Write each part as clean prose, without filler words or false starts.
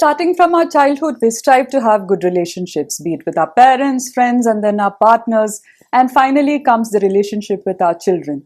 Starting from our childhood, we strive to have good relationships, be it with our parents, friends, and then our partners. And finally comes the relationship with our children.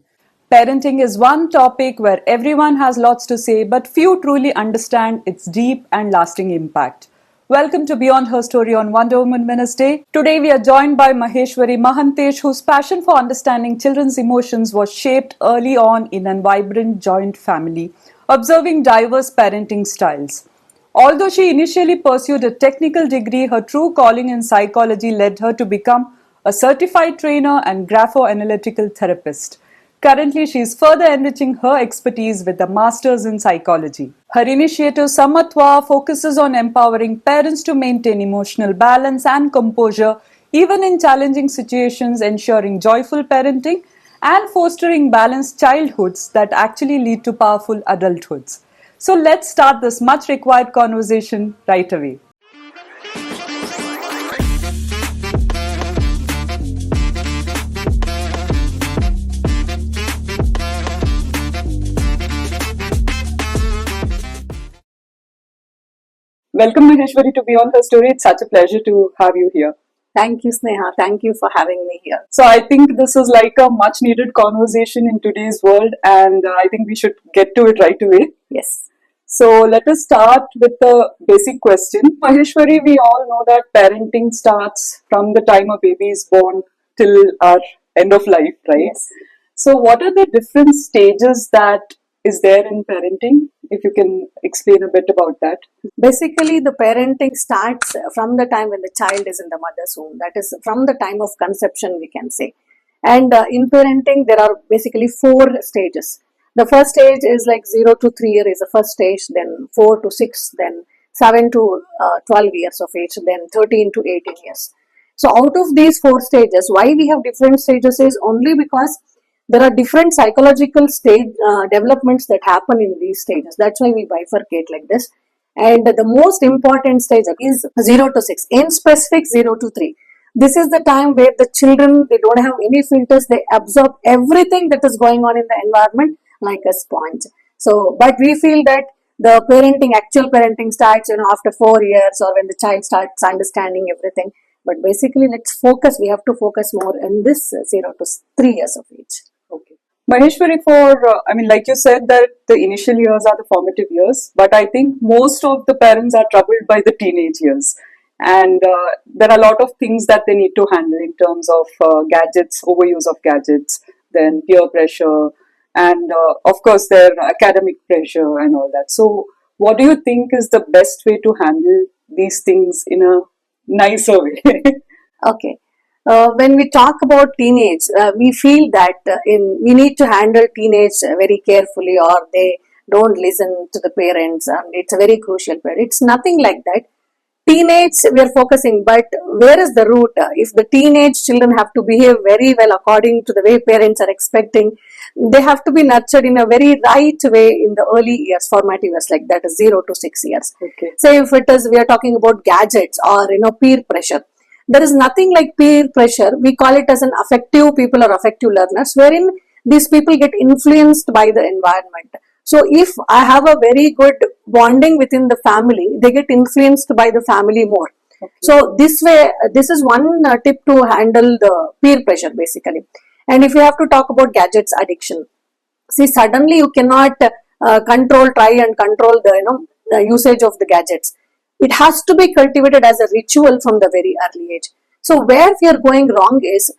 Parenting is one topic where everyone has lots to say, but few truly understand its deep and lasting impact. Welcome to Beyond Her Story on Wonder Woman Wednesday. Today we are joined by Maheshwari Mahantesh, whose passion for understanding children's emotions was shaped early on in a vibrant joint family, observing diverse parenting styles. Although she initially pursued a technical degree, her true calling in psychology led her to become a certified trainer and grapho-analytical therapist. Currently, she is further enriching her expertise with a master's in psychology. Her initiative SAMATVAA focuses on empowering parents to maintain emotional balance and composure even in challenging situations, ensuring joyful parenting and fostering balanced childhoods that actually lead to powerful adulthoods. So let's start this much required conversation right away. Welcome, Maheshwari, to Beyond Her Story. It's such a pleasure to have you here. Thank you, Sneha. Thank you for having me here. So I think this is like a much needed conversation in today's world, and I think we should get to it right away. Yes. So let us start with the basic question. Maheshwari, we all know that parenting starts from the time a baby is born till our end of life, right? Yes. So what are the different stages that is there in parenting? If you can explain a bit about that. Basically, the parenting starts from the time when the child is in the mother's womb. That is from the time of conception, we can say. And in parenting, there are basically 4 stages. The first stage is like 0 to 3 years is the first stage, then 4 to 6, then 7 to 12 years of age, then 13 to 18 years. So out of these 4 stages, why we have different stages is only because there are different psychological stage developments that happen in these stages. That's why we bifurcate like this. And the most important stage is 0 to 6, in specific 0 to 3. This is the time where the children, they don't have any filters, they absorb everything that is going on in the environment like a sponge. So, but we feel that the actual parenting starts, after 4 years or when the child starts understanding everything. But basically, we have to focus more in this 0 to 3 years of age. Okay. Maheshwari, like you said that the initial years are the formative years, but I think most of the parents are troubled by the teenage years. And there are a lot of things that they need to handle in terms of gadgets, overuse of gadgets, then peer pressure, and of course their academic pressure and all that. So what do you think is the best way to handle these things in a nicer way? Okay. When we talk about teenage, we feel that we need to handle teenage very carefully, or they don't listen to the parents, and it's a very crucial period. It's nothing like that. Teenage, we are focusing, but where is the root? If the teenage children have to behave very well according to the way parents are expecting, they have to be nurtured in a very right way in the early years, formative years, like that is 0 to 6 years. Okay. Say if it is, we are talking about gadgets or peer pressure. There is nothing like peer pressure. We call it as an affective people or affective learners, wherein these people get influenced by the environment. So if I have a very good bonding within the family, they get influenced by the family more. Okay. So this way, this is one tip to handle the peer pressure basically. And if you have to talk about gadgets addiction, see, suddenly you cannot try and control the usage of the gadgets. It has to be cultivated as a ritual from the very early age. So where we are going wrong is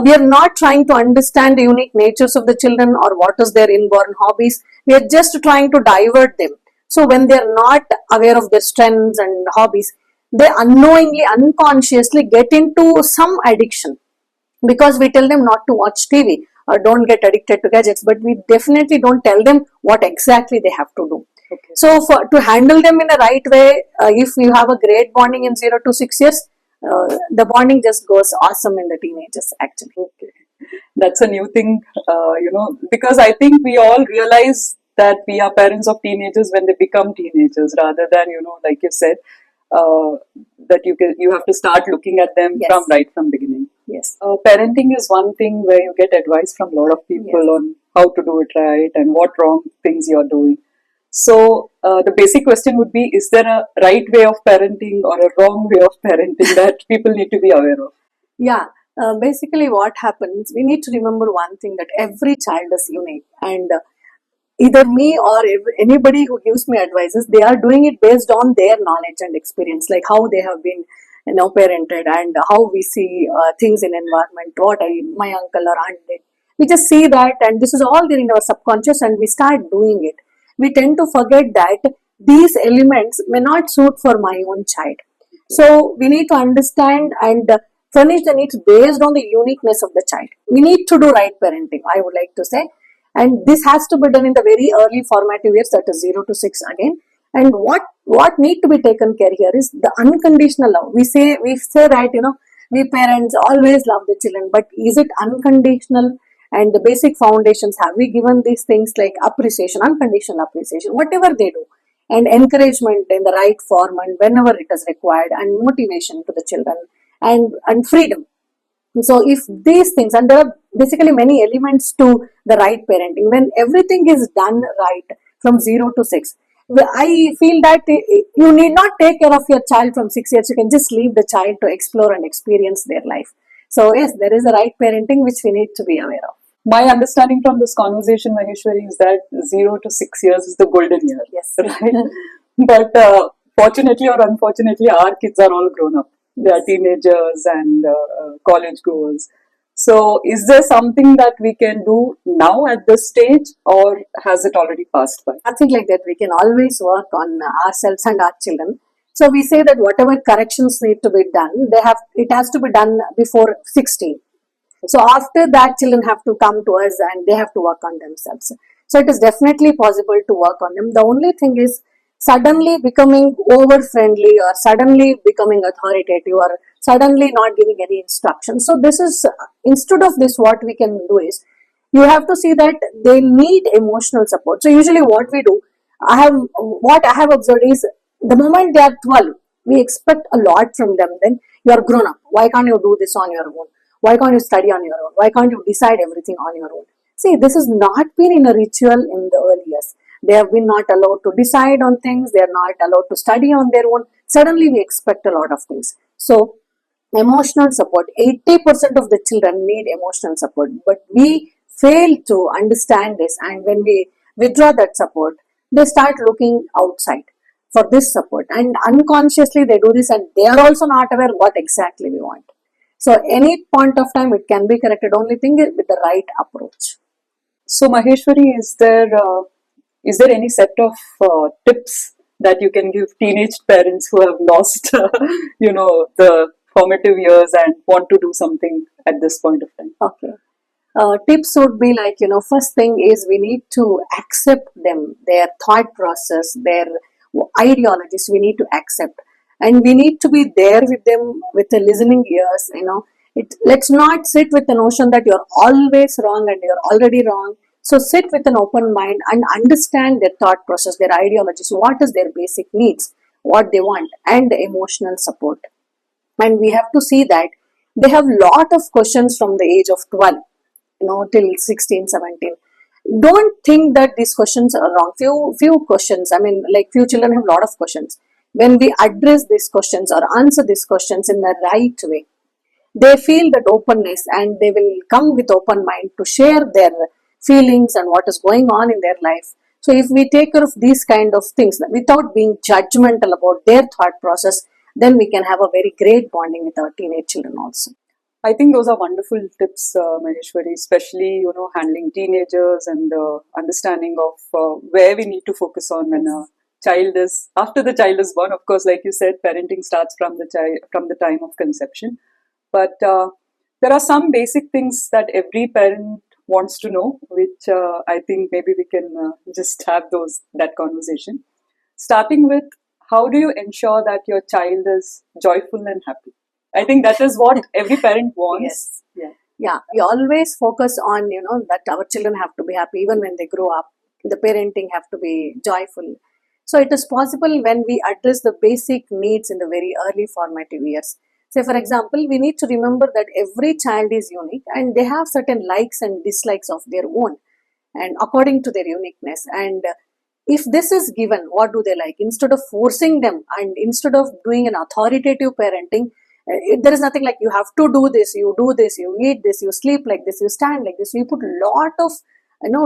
we are not trying to understand the unique natures of the children or what is their inborn hobbies. We are just trying to divert them. So when they are not aware of their strengths and hobbies, they unknowingly, unconsciously get into some addiction, because we tell them not to watch TV or don't get addicted to gadgets, but we definitely don't tell them what exactly they have to do. Okay. So to handle them in the right way, if you have a great bonding in 0 to 6 years, the bonding just goes awesome in the teenagers actually. Okay. That's a new thing, because I think we all realize that we are parents of teenagers when they become teenagers, rather than, like you said, that you have to start looking at them. Yes. from beginning. Yes. Parenting is one thing where you get advice from a lot of people. Yes. On how to do it right and what wrong things you're doing. So the basic question would be: is there a right way of parenting or a wrong way of parenting that people need to be aware of? Yeah, basically, what happens, we need to remember one thing, that every child is unique, and either me or anybody who gives me advices, they are doing it based on their knowledge and experience, like how they have been, parented, and how we see things in environment, what my uncle or aunt did. We just see that, and this is all there in our subconscious, and we start doing it. We tend to forget that these elements may not suit for my own child. So we need to understand and furnish the needs based on the uniqueness of the child. We need to do right parenting, I would like to say, and this has to be done in the very early formative years, that is 0 to 6 again. And what need to be taken care here is the unconditional love. We say that, we parents always love the children, but is it unconditional? And the basic foundations, have we given these things like appreciation, unconditional appreciation, whatever they do, and encouragement in the right form and whenever it is required, and motivation to the children, and freedom. So if these things, and there are basically many elements to the right parenting, when everything is done right from 0 to 6, I feel that you need not take care of your child from 6 years. You can just leave the child to explore and experience their life. So yes, there is a right parenting which we need to be aware of. My understanding from this conversation, Maheshwari, is that 0 to 6 years is the golden year. Yes. Right? But fortunately or unfortunately, our kids are all grown up. They are teenagers and college goers. So, is there something that we can do now at this stage, or has it already passed by? Nothing like that. We can always work on ourselves and our children. So we say that whatever corrections need to be done, it has to be done before 16. So after that, children have to come to us and they have to work on themselves. So it is definitely possible to work on them. The only thing is suddenly becoming over friendly, or suddenly becoming authoritative, or suddenly not giving any instructions. So this is, instead of this, what we can do is, you have to see that they need emotional support. So usually what we do, what I have observed is, the moment they are 12, we expect a lot from them. Then you are grown up. Why can't you do this on your own? Why can't you study on your own? Why can't you decide everything on your own? See, this has not been in a ritual in the early years. They have been not allowed to decide on things. They are not allowed to study on their own. Suddenly we expect a lot of things. So emotional support, 80% of the children need emotional support, but we fail to understand this, and when we withdraw that support, they start looking outside for this support, and unconsciously they do this, and they are also not aware what exactly we want. So any point of time it can be corrected, only thing is with the right approach. So, Maheshwari, is there any set of tips that you can give teenage parents who have lost, the formative years and want to do something at this point of time? Okay. Tips would be like, first thing is we need to accept them, their thought process, their ideologies, we need to accept. And we need to be there with them with the listening ears. Let's not sit with the notion that you're always wrong and you're already wrong. So sit with an open mind and understand their thought process, their ideologies, what is their basic needs, what they want, and the emotional support. And we have to see that they have lot of questions from the age of 12, till 16, 17. Don't think that these questions are wrong. Few questions, I mean, like, few children have lot of questions. When we address these questions or answer these questions in the right way, they feel that openness, and they will come with open mind to share their feelings and what is going on in their life. So if we take care of these kind of things without being judgmental about their thought process, then we can have a very great bonding with our teenage children also. I think those are wonderful tips, Maheshwari, especially, handling teenagers and the understanding of where we need to focus on when a child is, after the child is born. Of course, like you said, parenting starts from the time of conception. But there are some basic things that every parent wants to know, which I think maybe we can just have that conversation. Starting with, how do you ensure that your child is joyful and happy? I think that is what every parent wants. Yes. Yeah. We always focus on, that our children have to be happy even when they grow up. The parenting have to be joyful. So it is possible when we address the basic needs in the very early formative years. Say, for example, we need to remember that every child is unique and they have certain likes and dislikes of their own, and according to their uniqueness. And if this is given, what do they like? Instead of forcing them and instead of doing an authoritative parenting, there is nothing like you have to do this, you do this, you eat this, you sleep like this, you stand like this. We put a lot of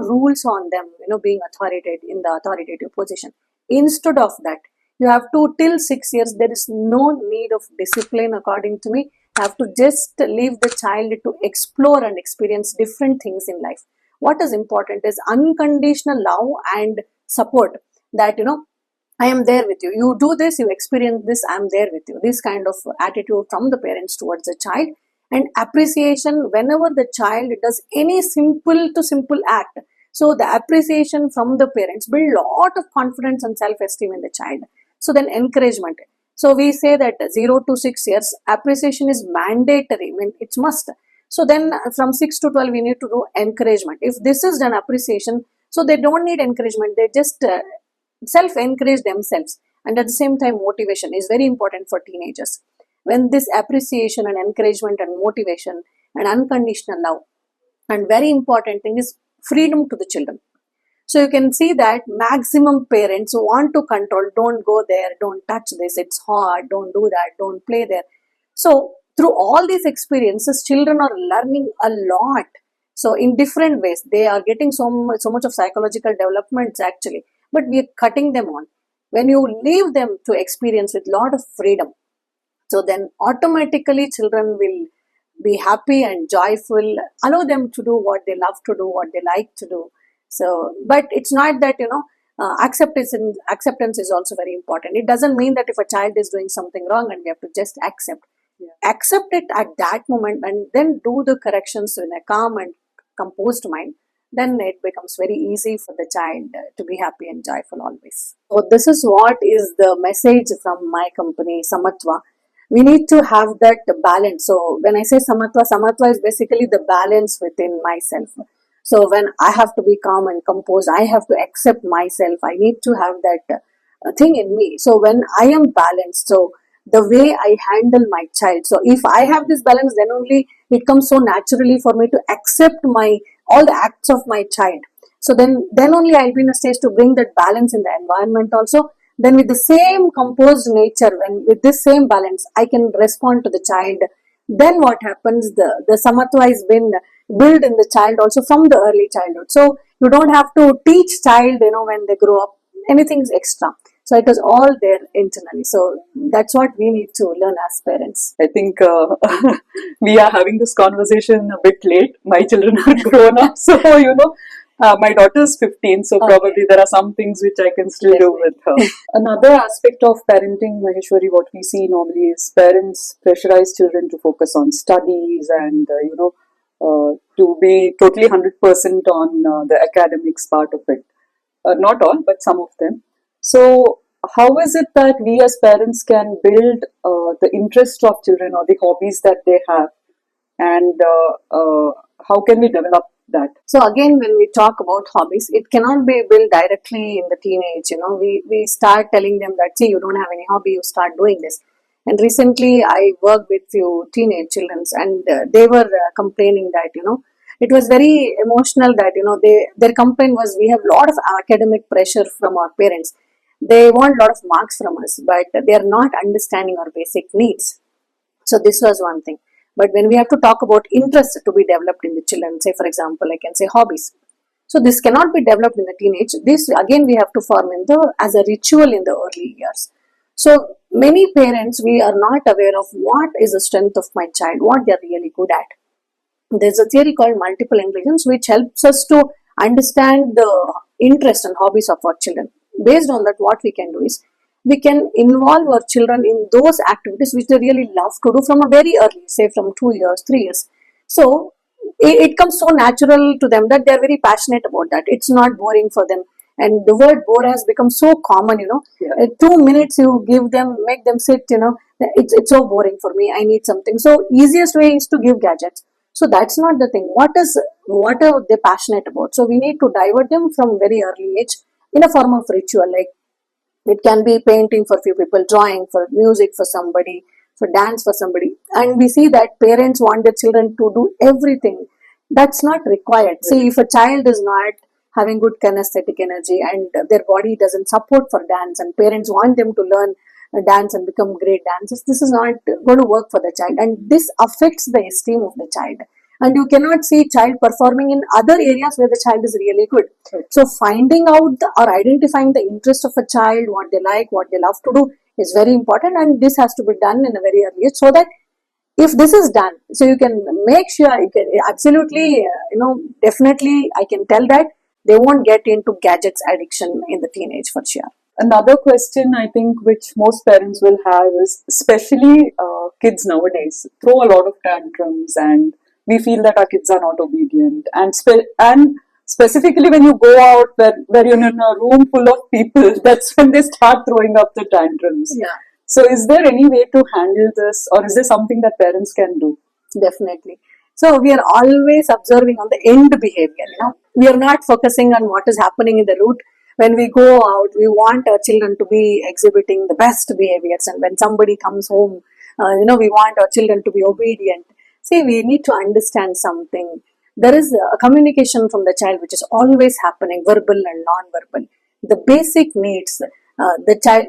rules on them, being authoritative in the authoritative position. Instead of that, you have to till 6 years. There is no need of discipline, according to me. You have to just leave the child to explore and experience different things in life. What is important is unconditional love and support. That I am there with you. You do this, you experience this, I am there with you. This kind of attitude from the parents towards the child, and appreciation whenever the child does any simple to simple act. So the appreciation from the parents build lot of confidence and self-esteem in the child. So then encouragement. So we say that 0 to 6 years, appreciation is mandatory. I mean, it's must. So then from 6 to 12, we need to do encouragement. If this is done appreciation, so they don't need encouragement. They just self-encourage themselves. And at the same time, motivation is very important for teenagers. When this appreciation and encouragement and motivation and unconditional love, and very important thing is freedom to the children. So you can see that maximum parents want to control, don't go there, don't touch this, it's hard, don't do that, don't play there. So through all these experiences, children are learning a lot. So in different ways, they are getting so much of psychological developments actually, but we are cutting them on. When you leave them to experience with lot of freedom, so then automatically children will be happy and joyful. Allow them to do what they love to do, what they like to do. So, but it's not that, acceptance is also very important. It doesn't mean that if a child is doing something wrong and we have to just accept. Yeah. Accept it at that moment and then do the corrections in a calm and composed mind. Then it becomes very easy for the child to be happy and joyful always. So this is what is the message from my company, SAMATVAA. We need to have that balance. So when I say Samatva is basically the balance within myself. So when I have to be calm and composed, I have to accept myself. I need to have that thing in me. So when I am balanced, so the way I handle my child. So if I have this balance, then only it comes so naturally for me to accept all the acts of my child. So then only I'll be in a stage to bring that balance in the environment also. Then with the same composed nature, with this same balance, I can respond to the child. Then what happens, the samatva has been built in the child also from the early childhood. So you don't have to teach child, when they grow up, anything's extra. So it is all there internally. So that's what we need to learn as parents. I think we are having this conversation a bit late. My children are grown up, so my daughter is 15, so probably there are some things which I can still do with her. Another aspect of parenting, Maheshwari, what we see normally is parents pressurize children to focus on studies and to be totally 100% on the academics part of it. Not all, but some of them. So how is it that we as parents can build the interest of children or the hobbies that they have, and how can we develop that? So again, when we talk about hobbies, it cannot be built directly in the teenage. We start telling them that, see, you don't have any hobby, you start doing this. And recently I worked with few teenage children, and they were complaining that, it was very emotional that, their complaint was, we have a lot of academic pressure from our parents. They want a lot of marks from us, but they are not understanding our basic needs. So this was one thing. But when we have to talk about interest to be developed in the children, say for example, I can say hobbies. So this cannot be developed in the teenage. This again we have to form as a ritual in the early years. So many parents, we are not aware of what is the strength of my child, what they are really good at. There's a theory called multiple intelligence which helps us to understand the interest and hobbies of our children. Based on that, what we can do is we can involve our children in those activities which they really love to do from a very early, say from 2 years, 3 years. So it comes so natural to them that they are very passionate about that. It's not boring for them. And the word bore has become so common, Yeah. 2 minutes you give them, make them sit, it's so boring for me. I need something. So easiest way is to give gadgets. So that's not the thing. What are they passionate about? So we need to divert them from very early age in a form of ritual. Like it can be painting for few people, drawing for music for somebody, for dance for somebody. And we see that parents want their children to do everything. That's not required. See, if a child is not having good kinesthetic energy, and their body doesn't support for dance, and parents want them to learn dance and become great dancers, this is not going to work for the child, and this affects the esteem of the child. And you cannot see child performing in other areas where the child is really good. So finding out or identifying the interest of a child, what they like, what they love to do, is very important, and this has to be done in a very early age, so that if this is done, so you can make sure, you can absolutely, definitely I can tell that they won't get into gadgets addiction in the teenage for sure. Another question I think which most parents will have is, especially kids nowadays throw a lot of tantrums, and we feel that our kids are not obedient. And specifically when you go out where you're in a room full of people, that's when they start throwing up the tantrums. Yeah. So is there any way to handle this, or is there something that parents can do? Definitely. So we are always observing on the end behavior. We are not focusing on what is happening in the root. When we go out, we want our children to be exhibiting the best behaviors, and when somebody comes home, we want our children to be obedient. See, we need to understand something. There is a communication from the child which is always happening, verbal and non-verbal. The basic needs. The child,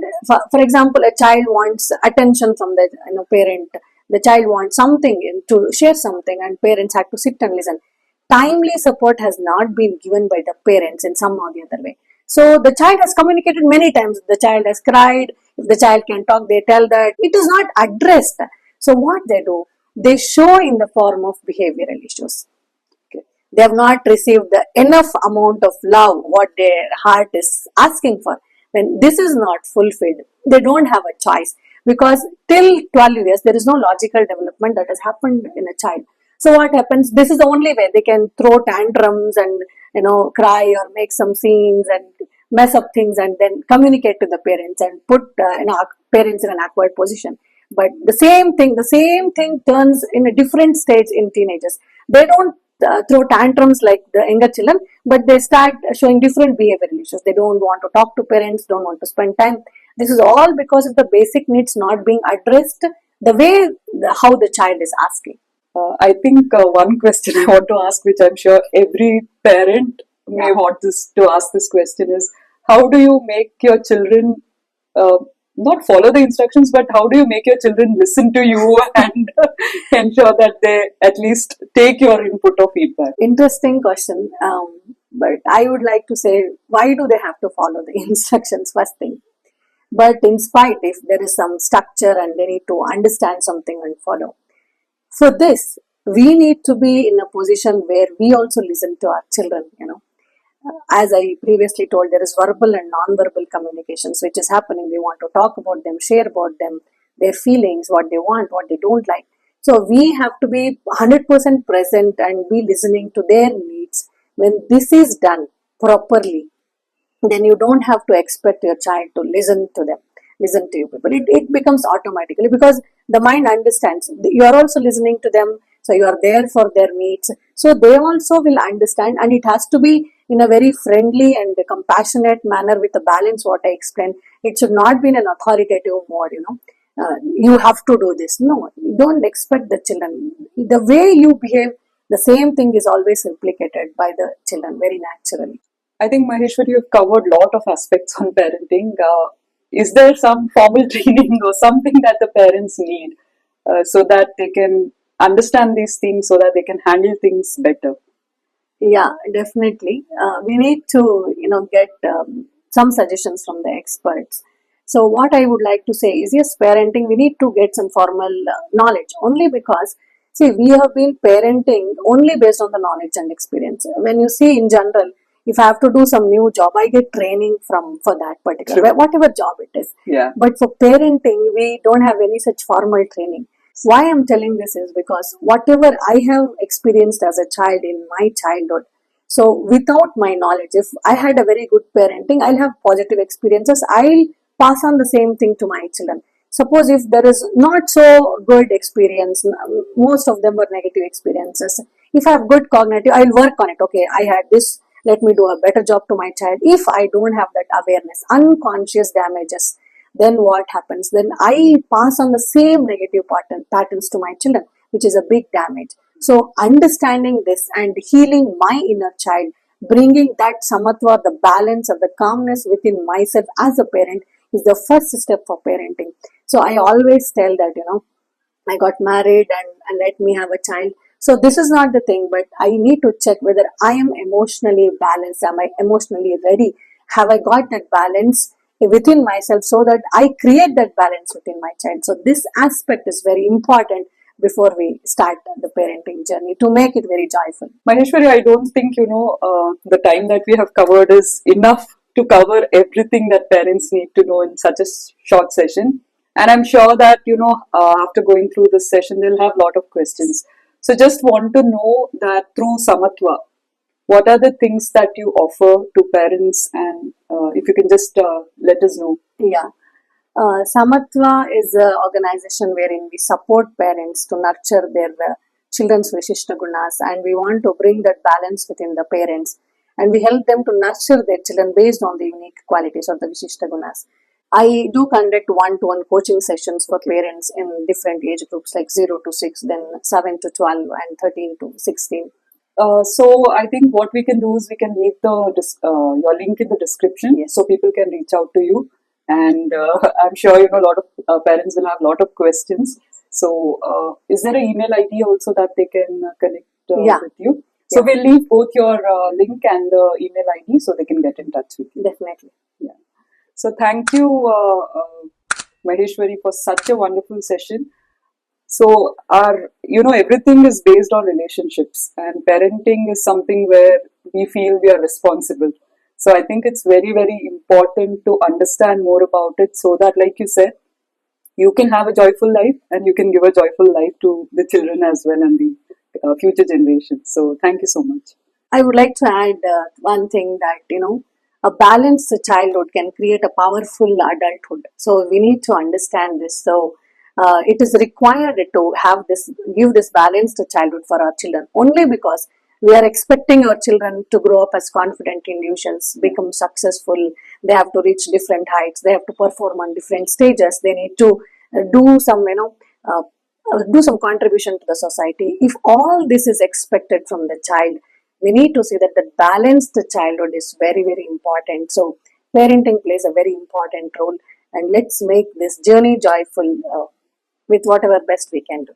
for example, a child wants attention from the parent. The child wants something to share something, and parents have to sit and listen. Timely support has not been given by the parents in some or the other way. So the child has communicated many times. The child has cried. If the child can talk, they tell that it is not addressed. So what they do, they show in the form of behavioral issues. Okay. They have not received the enough amount of love what their heart is asking for. When this is not fulfilled, they don't have a choice, because till 12 years there is no logical development that has happened in a child. So what happens? This is the only way they can throw tantrums and cry or make some scenes and mess up things, and then communicate to the parents and put parents in an awkward position. But the same thing turns in a different stage in teenagers. They don't throw tantrums like the younger children, but they start showing different behavioral issues. They don't want to talk to parents, don't want to spend time. This is all because of the basic needs not being addressed the way how the child is asking. I think one question I want to ask, which I'm sure every parent may want to ask this question, is how do you make your children not follow the instructions, but how do you make your children listen to you and ensure that they at least take your input or feedback? Interesting question. But I would like to say, why do they have to follow the instructions first thing? But in spite, if there is some structure and they need to understand something and follow. For this, we need to be in a position where we also listen to our children, As I previously told, there is verbal and non-verbal communications which is happening. We want to talk about them, share about them, their feelings, what they want, what they don't like. So we have to be 100% present and be listening to their needs. When this is done properly, then you don't have to expect your child to listen to them, listen to you people. It becomes automatically, because the mind understands you are also listening to them, so you are there for their needs, so they also will understand. And it has to be in a very friendly and compassionate manner with a balance, what I explained. It should not be in an authoritative mode, you have to do this. No, you don't expect the children. The way you behave, the same thing is always replicated by the children very naturally. I think, Maheshwari, you've covered a lot of aspects on parenting. Is there some formal training or something that the parents need so that they can understand these things, so that they can handle things better? Yeah, definitely. We need to, get some suggestions from the experts. So what I would like to say is, yes, parenting, we need to get some formal knowledge, only because, see, we have been parenting only based on the knowledge and experience. When you see in general, if I have to do some new job, I get training for that particular, whatever job it is. Yeah. But for parenting, we don't have any such formal training. Why I'm telling this is because whatever I have experienced as a child in my childhood, so without my knowledge, if I had a very good parenting, I'll have positive experiences. I'll pass on the same thing to my children. Suppose if there is not so good experience, most of them were negative experiences. If I have good cognitive, I'll work on it. Okay, I had this, let me do a better job to my child. If I don't have that awareness, unconscious damages, then what happens? Then I pass on the same negative patterns to my children, which is a big damage. So understanding this and healing my inner child, bringing that samatva, the balance and the calmness within myself as a parent is the first step for parenting. So I always tell that, I got married and let me have a child. So this is not the thing, but I need to check whether I am emotionally balanced. Am I emotionally ready? Have I got that balance within myself so that I create that balance within my child? So this aspect is very important before we start the parenting journey to make it very joyful. Maheshwari, I don't think the time that we have covered is enough to cover everything that parents need to know in such a short session. And I'm sure that after going through this session, they'll have a lot of questions. So just want to know that through Samatva, what are the things that you offer to parents, and if you can just let us know. Yeah. Samatva is an organization wherein we support parents to nurture their children's Vishishta Gunas, and we want to bring that balance within the parents, and we help them to nurture their children based on the unique qualities of the Vishishta Gunas. I do conduct one-to-one coaching sessions for parents in different age groups like 0 to 6, then 7 to 12, and 13 to 16. So I think what we can do is we can leave your link in the description, Yes. so people can reach out to you. And I'm sure a lot of parents will have a lot of questions. So is there an email ID also that they can connect Yeah. with you? So Yeah. we'll leave both your link and the email ID so they can get in touch with you. Definitely. Yeah. So thank you, Maheshwari, for such a wonderful session. So our, everything is based on relationships, and parenting is something where we feel we are responsible. So I think it's very, very important to understand more about it so that, like you said, you can have a joyful life and you can give a joyful life to the children as well and the future generations. So thank you so much. I would like to add one thing that, a balanced childhood can create a powerful adulthood. So we need to understand this. So it is required to give this balanced childhood for our children only because we are expecting our children to grow up as confident individuals, become successful. They have to reach different heights. They have to perform on different stages. They need to do some, do some contribution to the society. If all this is expected from the child, we need to see that the balanced childhood is very, very important. So, parenting plays a very important role, and let's make this journey joyful with whatever best we can do.